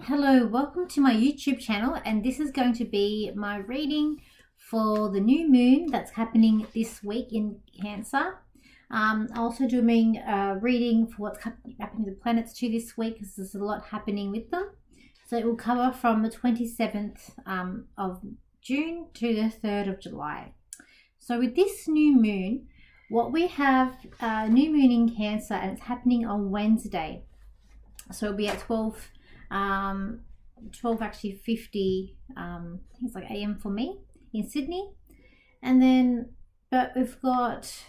Hello, welcome to my YouTube channel, and this is going to be my reading for the new moon that's happening this week in Cancer. Also doing a reading for what's happening to the planets too this week, because there's a lot happening with them. So it will cover from the 27th of June to the 3rd of July. So with this new moon, what we have, new moon in Cancer, and it's happening on Wednesday. So it'll be at 12 actually 50 I think it's like AM for me in Sydney. And then, but we've got,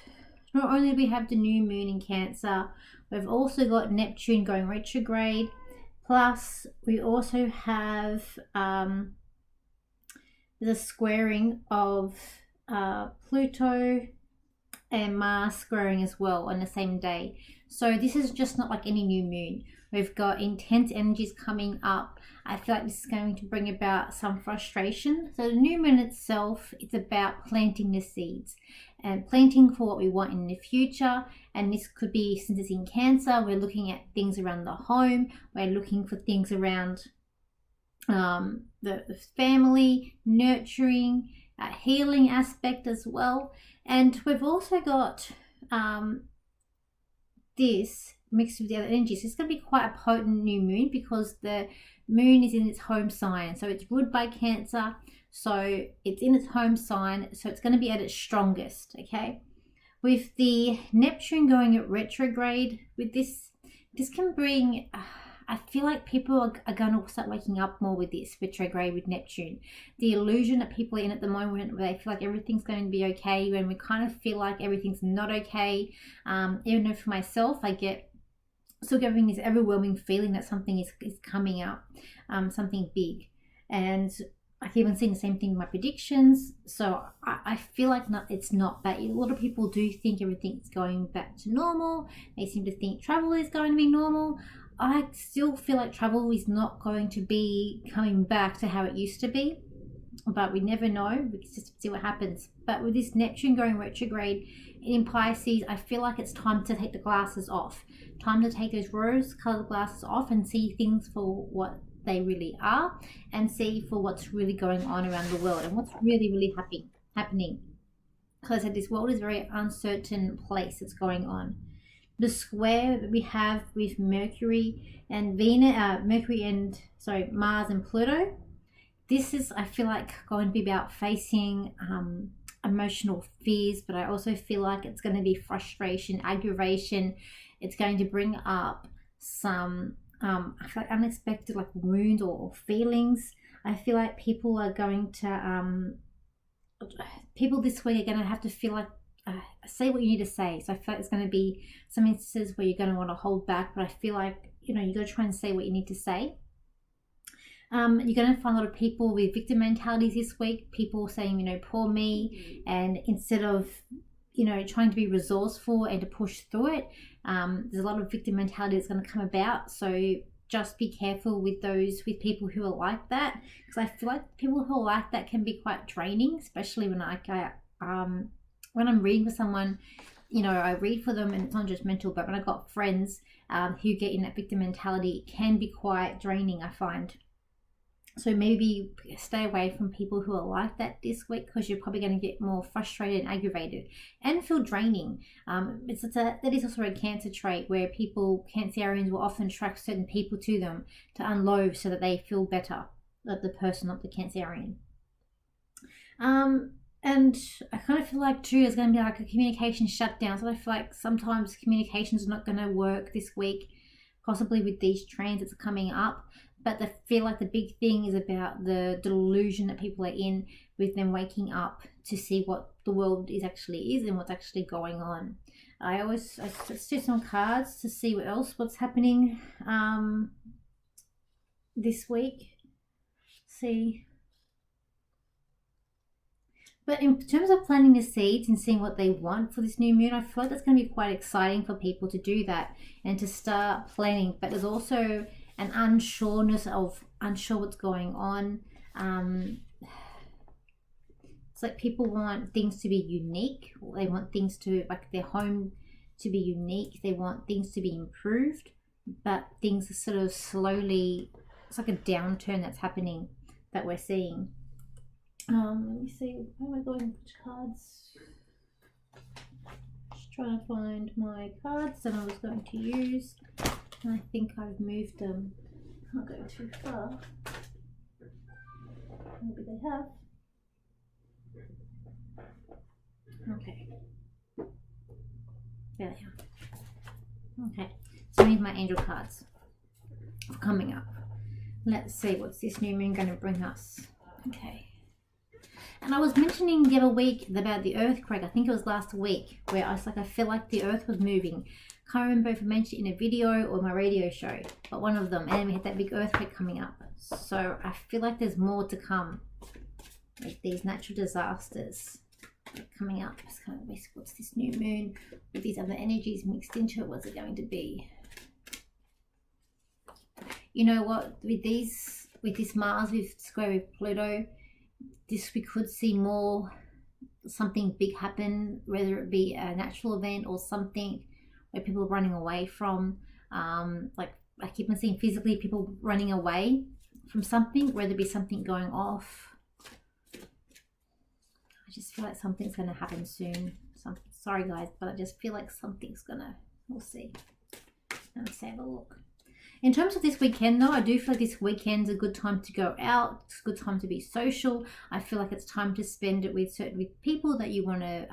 not only do we have the new moon in Cancer, we've also got Neptune going retrograde, plus we also have the squaring of Pluto and Mars squaring as well on the same day. So this is just not like any new moon. We've got intense energies coming up. I feel like this is going to bring about some frustration. So the new moon itself, it's about planting the seeds and planting for what we want in the future. And this could be, since it's in Cancer, we're looking at things around the home. We're looking for things around the family, nurturing, healing aspect as well. And we've also got this mixed with the other energies. So it's going to be quite a potent new moon because the moon is in its home sign. So it's ruled by Cancer. So it's in its home sign. So it's going to be at its strongest, okay? With the Neptune going at retrograde, with this can bring, I feel like people are going to start waking up more with this retrograde with Neptune. The illusion that people are in at the moment, where they feel like everything's going to be okay, when we kind of feel like everything's not okay. Even though for myself, I still getting this overwhelming feeling that something is coming up, something big. And I keep on seeing the same thing in my predictions. So I feel like it's not, but a lot of people do think everything's going back to normal. They seem to think travel is going to be normal. I still feel like travel is not going to be coming back to how it used to be, but we never know. We can just see what happens. But with this Neptune going retrograde in Pisces, I feel like it's time to take the glasses off. Time to take those rose-colored glasses off and see things for what they really are, and see for what's really going on around the world and what's really happening. Because I said, this world is a very uncertain place that's going on. The square that we have with Mercury and Mars and Pluto, this is, I feel like, going to be about facing emotional fears, but I also feel like it's going to be frustration, aggravation. It's going to bring up some I feel like unexpected like wounds or feelings. I feel like people are going to people this week are going to have to feel like say what you need to say. So I feel like there's going to be some instances where you're going to want to hold back, but I feel like, you got to try and say what you need to say. You're going to find a lot of people with victim mentalities this week, people saying, poor me, and instead of, trying to be resourceful and to push through it, there's a lot of victim mentality that's going to come about. So just be careful with people who are like that, because I feel like people who are like that can be quite draining, especially when when I'm reading for someone, I read for them and it's not judgmental, but when I've got friends who get in that victim mentality, it can be quite draining, I find. So maybe stay away from people who are like that this week, because you're probably going to get more frustrated and aggravated and feel draining. That is also a Cancer trait, where Cancerians will often attract certain people to them to unload so that they feel better, like the person, not the Cancerian. And I kind of feel like too, there's going to be like a communication shutdown. So I feel like sometimes communications are not going to work this week, possibly with these transits coming up. But I feel like the big thing is about the delusion that people are in, with them waking up to see what the world actually is and what's actually going on. I just do some cards to see what's happening this week. See. But in terms of planting the seeds and seeing what they want for this new moon, I feel like that's going to be quite exciting for people to do that and to start planning. But there's also an unsure what's going on. It's like people want things to be unique. They want things to, like their home to be unique. They want things to be improved, but things are sort of slowly it's like a downturn that's happening that we're seeing. Let me see, where am I going? Which cards? Just trying to find my cards that I was going to use. And I think I've moved them. Can't go too far. Maybe they have. Okay. There they are. Okay. So I need my angel cards for coming up. Let's see what's this new moon going to bring us. Okay. And I was mentioning the other week about the earthquake. I think it was last week, where I was like, I feel like the earth was moving. Can't remember if I mentioned it in a video or my radio show, but one of them. And we had that big earthquake coming up. So I feel like there's more to come. Like these natural disasters coming up. It's kind of basically, what's this new moon with these other energies mixed into it? What's it going to be? You know what? With this Mars with square with Pluto, we could see more, something big happen, whether it be a natural event or something where people are running away from, like I keep on seeing physically people running away from something, whether it be something going off. I just feel like something's going to happen soon. Sorry guys, but I just feel like something's gonna, we'll see. Let's have a look. In terms of this weekend though, I do feel like this weekend's a good time to go out. It's a good time to be social. I feel like it's time to spend it with people that you want to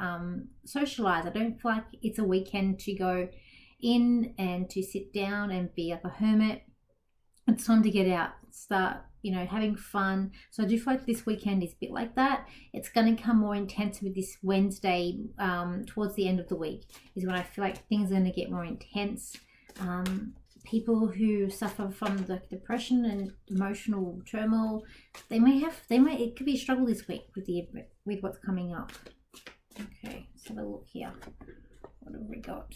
socialize. I don't feel like it's a weekend to go in and to sit down and be like a hermit. It's time to get out, start, you know, having fun. So I do feel like this weekend is a bit like that. It's going to come more intense with this Wednesday, towards the end of the week is when I feel like things are going to get more intense. People who suffer from the depression and emotional turmoil, it could be a struggle this week with what's coming up. Okay, let's have a look here. What have we got?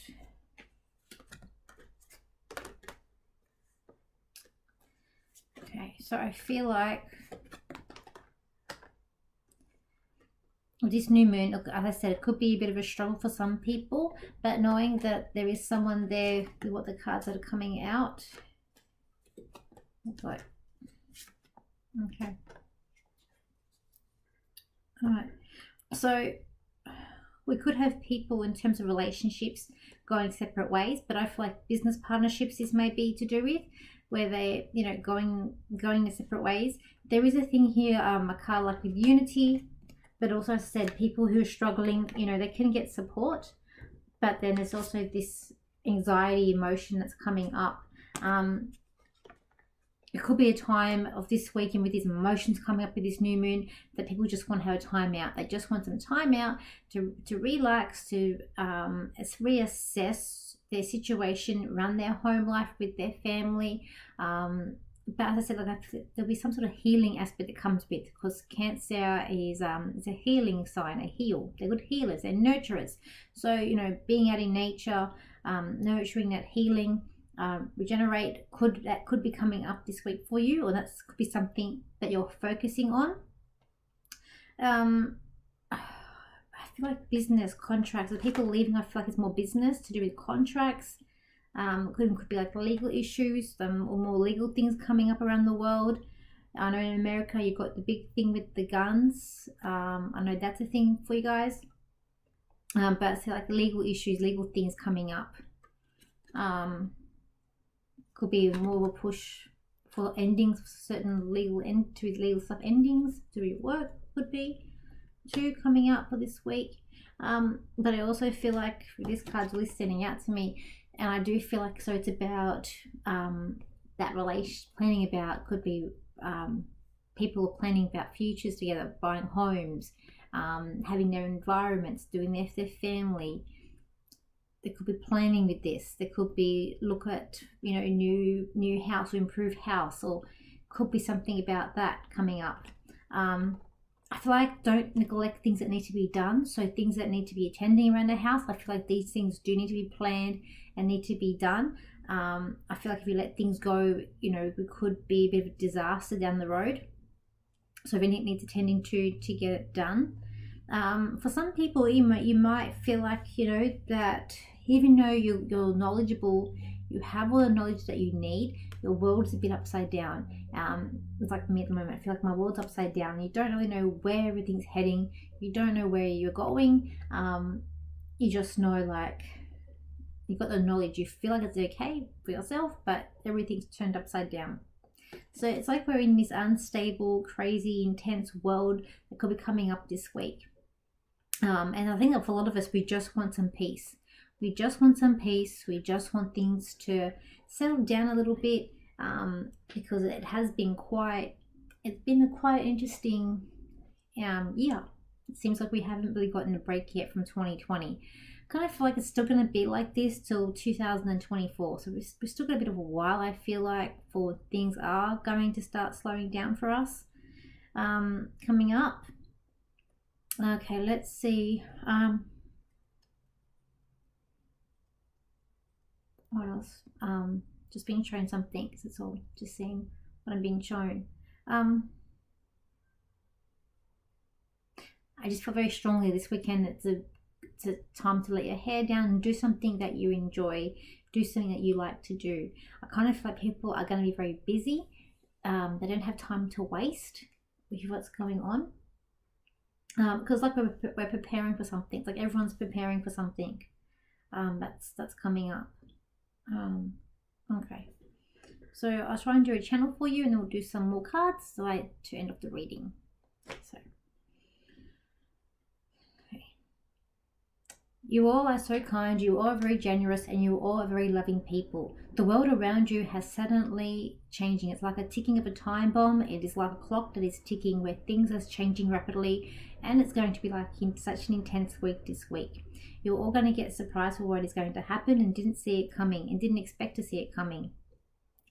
Okay, so I feel like with this new moon, as I said, it could be a bit of a struggle for some people, but knowing that there is someone there with what the cards that are coming out. Okay. All right. So we could have people in terms of relationships going separate ways, but I feel like business partnerships is maybe to do with where they, you know, going in separate ways. There is a thing here, a card like with unity. But also, as I said, people who are struggling, you know, they can get support. But then there's also this anxiety, emotion that's coming up. It could be a time of this weekend with these emotions coming up with this new moon that people just want to have a time out. They just want some time out to relax, to reassess their situation, run their home life with their family. But as I said, like there'll be some sort of healing aspect that comes with, because Cancer is it's a healing sign, a heal. They're good healers, they're nurturers. So, you know, being out in nature, nurturing that healing, regenerate, that could be coming up this week for you, or that could be something that you're focusing on. I feel like business contracts, the people leaving, I feel like it's more business to do with contracts. Could be like legal issues, or more legal things coming up around the world. I know in America you've got the big thing with the guns. I know that's a thing for you guys. But it's like legal issues, legal things coming up. Could be more of a push for endings, certain legal stuff endings to be work, could be too coming up for this week. But I also feel like this card's really standing out to me. And I do feel like, so it's about that relation, planning about, could be people are planning about futures together, buying homes, having their environments, doing their family. They could be planning with this. There could be look at, you know, new house or improved house, or could be something about that coming up. I feel like don't neglect things that need to be done. So things that need to be attending around the house, I feel like these things do need to be planned and need to be done. I feel like if you let things go, you know, it could be a bit of a disaster down the road. So if anything needs attending to get it done. For some people, you might feel like, you know, that even though you're knowledgeable You have all the knowledge that you need. Your world's a bit upside down. It's like me at the moment. I feel like my world's upside down. You don't really know where everything's heading. You don't know where you're going. You just know, like, you've got the knowledge. You feel like it's okay for yourself, but everything's turned upside down. So it's like we're in this unstable, crazy, intense world that could be coming up this week. And I think that for a lot of us, we just want some peace. We just want some peace. We just want things to settle down a little bit, because it has been it's been a quite interesting year. It seems like we haven't really gotten a break yet from 2020. Kind of feel like it's still going to be like this till 2024. So we've still got a bit of a while, I feel like, for things are going to start slowing down for us coming up. Okay, let's see. What else? Just being shown some things. It's all just seeing what I'm being shown. I just feel very strongly this weekend it's a time to let your hair down and do something that you enjoy, do something that you like to do. I kind of feel like people are going to be very busy. They don't have time to waste with what's going on. Because like we're preparing for something. It's like everyone's preparing for something that's coming up. Okay. So I'll try and do a channel for you, and then we'll do some more cards to end off the reading. So. You all are so kind, you all are very generous, and you all are very loving people. The world around you has suddenly changing. It's like a ticking of a time bomb. It is like a clock that is ticking where things are changing rapidly, and it's going to be like in such an intense week this week. You're all going to get surprised for what is going to happen and didn't see it coming and didn't expect to see it coming.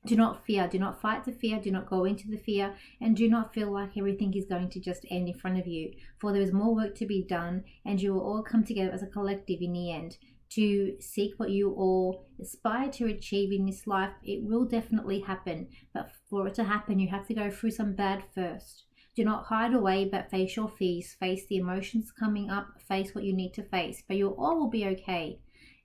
Do not fear, do not fight the fear, do not go into the fear, and do not feel like everything is going to just end in front of you, for there is more work to be done, and you will all come together as a collective in the end to seek what you all aspire to achieve in this life. It will definitely happen, but for it to happen, you have to go through some bad first. Do not hide away, but face your fears, face the emotions coming up, face what you need to face, but you all will be okay.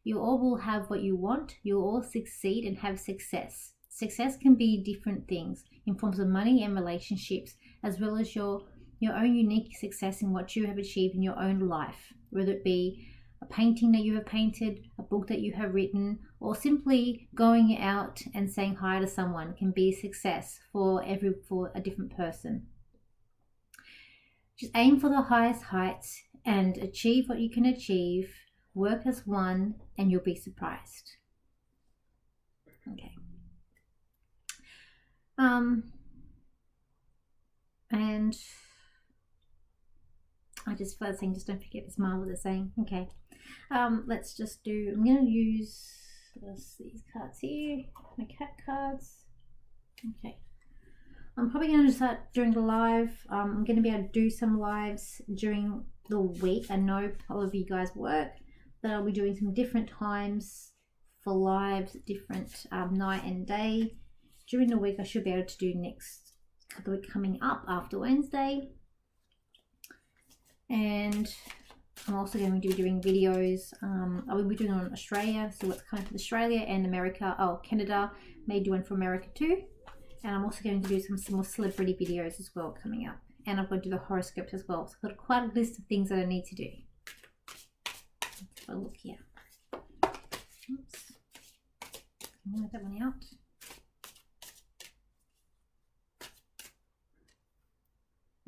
You all will have what you want, you will all succeed and have success. Success can be different things in forms of money and relationships, as well as your own unique success in what you have achieved in your own life, whether it be a painting that you have painted, a book that you have written, or simply going out and saying hi to someone can be a success for a different person. Just aim for the highest heights and achieve what you can achieve. Work as one and you'll be surprised. Okay. And I just feel like saying, just don't forget the smile that they're saying. Okay. Let's just do, I'm going to use these cards here, my cat cards. Okay. I'm probably going to start during the live. I'm going to be able to do some lives during the week. I know all of you guys work, but I'll be doing some different times for lives, different night and day. During the week, I should be able to do the week coming up after Wednesday. And I'm also going to be doing videos. I will be doing on Australia, so what's coming from Australia and America. Oh, Canada, may do one for America too. And I'm also going to do some more celebrity videos as well coming up. And I'm going to do the horoscopes as well. So I've got quite a list of things that I need to do. Let's have a look here. Oops. I'll let that one out.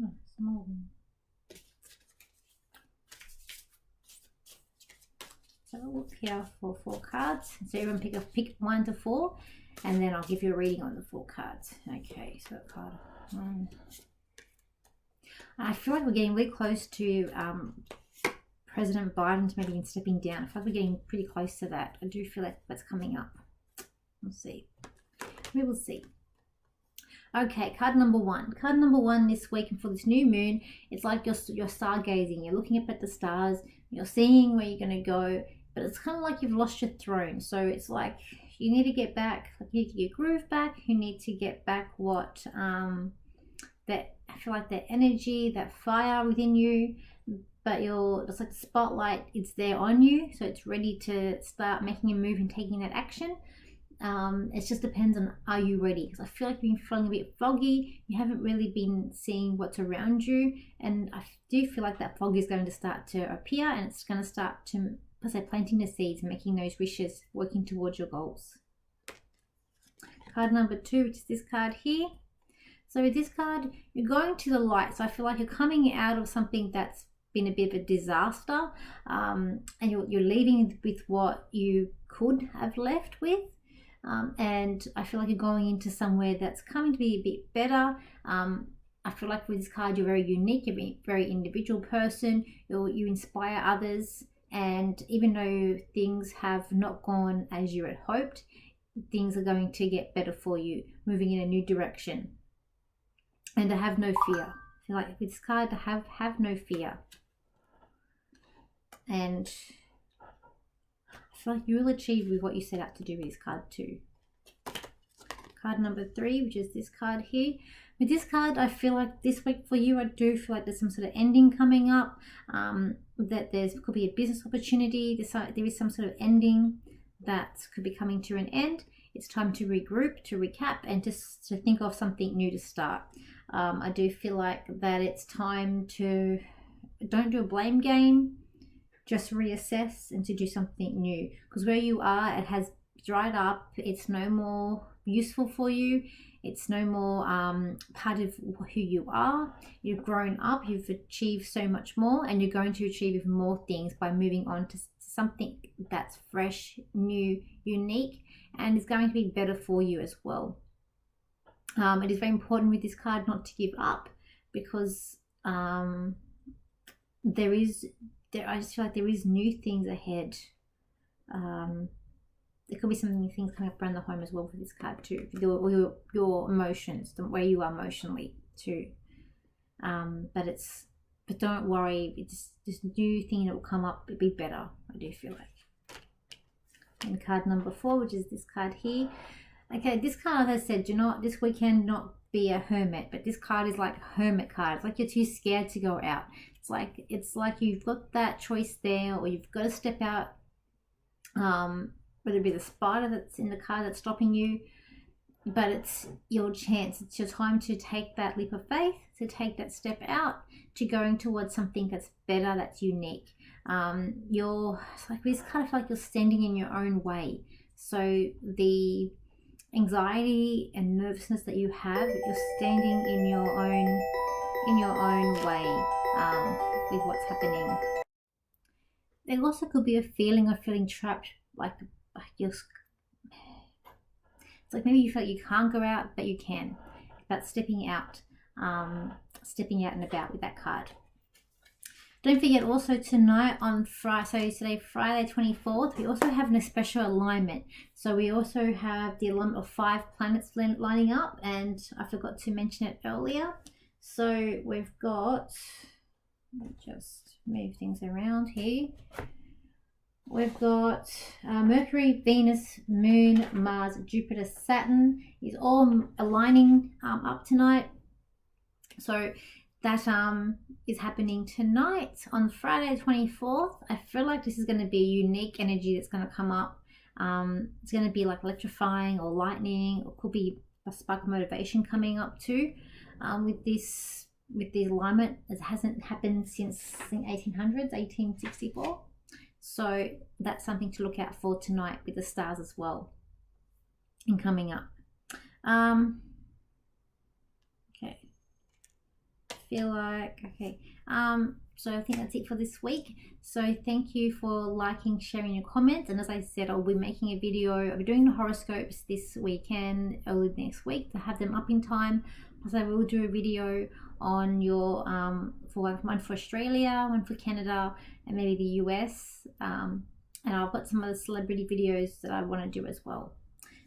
Oh, small one. So I'll look here for 4 cards. So everyone pick 1 to 4, and then I'll give you a reading on the 4 cards. Okay, so card 1. I feel like we're getting really close to President Biden's maybe stepping down. I feel like we're getting pretty close to that. I do feel like that's coming up. We'll see. We will see. Okay, card number 1. Card number 1 this week and for this new moon, it's like you're stargazing. You're looking up at the stars. You're seeing where you're going to go, but it's kind of like you've lost your throne. So it's like you need to get back. You need to get your groove back. You need to get back what that I feel like that energy, that fire within you. But it's like the spotlight. It's there on you, so it's ready to start making a move and taking that action. It just depends on, are you ready? Because I feel like you've been feeling a bit foggy. You haven't really been seeing what's around you, and I do feel like that fog is going to start to appear, and it's going to start to, let's say, planting the seeds, making those wishes, working towards your goals. Card number 2, which is this card here. So with this card, you're going to the light. So I feel like you're coming out of something that's been a bit of a disaster, and you're leaving with what you could have left with. And I feel like you're going into somewhere that's coming to be a bit better. I feel like with this card, you're very unique, you're a very individual person, you inspire others, and even though things have not gone as you had hoped, things are going to get better for you, moving in a new direction. And to have no fear. I feel like with this card, to have no fear. And I feel like you will achieve with what you set out to do with this card too. Card number 3, which is this card here. With this card, I feel like this week for you, I do feel like there's some sort of ending coming up. That could be a business opportunity. There is some sort of ending that could be coming to an end. It's time to regroup, to recap, and just to think of something new to start. I do feel like that it's time to, don't do a blame game, just reassess and to do something new. Because where you are, it has dried up. It's no more useful for you. It's no more part of who you are. You've grown up, you've achieved so much more, and you're going to achieve even more things by moving on to something that's fresh, new, unique, and is going to be better for you as well. It is very important with this card not to give up, because I just feel like there is new things ahead. There could be some new things coming up around the home as well for this card too. Your emotions, where you are emotionally too. But don't worry, it's this new thing that will come up. It'll be better, I do feel like. And card number 4, which is this card here. Okay, this card, as I said, do not this weekend not be a hermit, but this card is like a hermit card. It's like you're too scared to go out. It's like you've got that choice there, or you've got to step out. Whether it be the spider that's in the card that's stopping you, but it's your chance. It's your time to take that leap of faith, to take that step out, to going towards something that's better, that's unique. It's like this kind of feel like you're standing in your own way. So the anxiety and nervousness that you have, you're standing in your own way with what's happening. There also could be a feeling of feeling trapped, like you're. It's like maybe you feel like you can't go out, but you can. But stepping out and about with that card. Don't forget also tonight on Friday, so today Friday 24th, we also have a special alignment. So we also have the alignment of 5 planets lining up, and I forgot to mention it earlier. So we've got, let me just move things around here. We've got Mercury, Venus, Moon, Mars, Jupiter, Saturn is all aligning up tonight. So that is happening tonight on Friday the 24th. I feel like this is going to be a unique energy that's going to come up. It's going to be like electrifying or lightning, or could be a spark of motivation coming up too. With the alignment, it hasn't happened since I think 1800s, 1864. So that's something to look out for tonight with the stars as well and coming up. Okay. Feel like, okay. So I think that's it for this week. So thank you for liking, sharing your comments. And as I said, I'll be making a video. I'll be doing the horoscopes this weekend, early next week, to have them up in time. Plus I will do a video on your, for one for Australia, one for Canada, and maybe the US. And I've got some other celebrity videos that I want to do as well.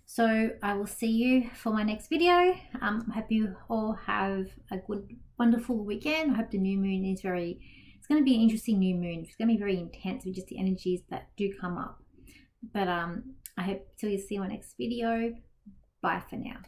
So I will see you for my next video. I hope you all have a good, wonderful weekend. I hope the new moon is it's going to be an interesting new moon. It's going to be very intense with just the energies that do come up. But I hope till you see my next video. Bye for now.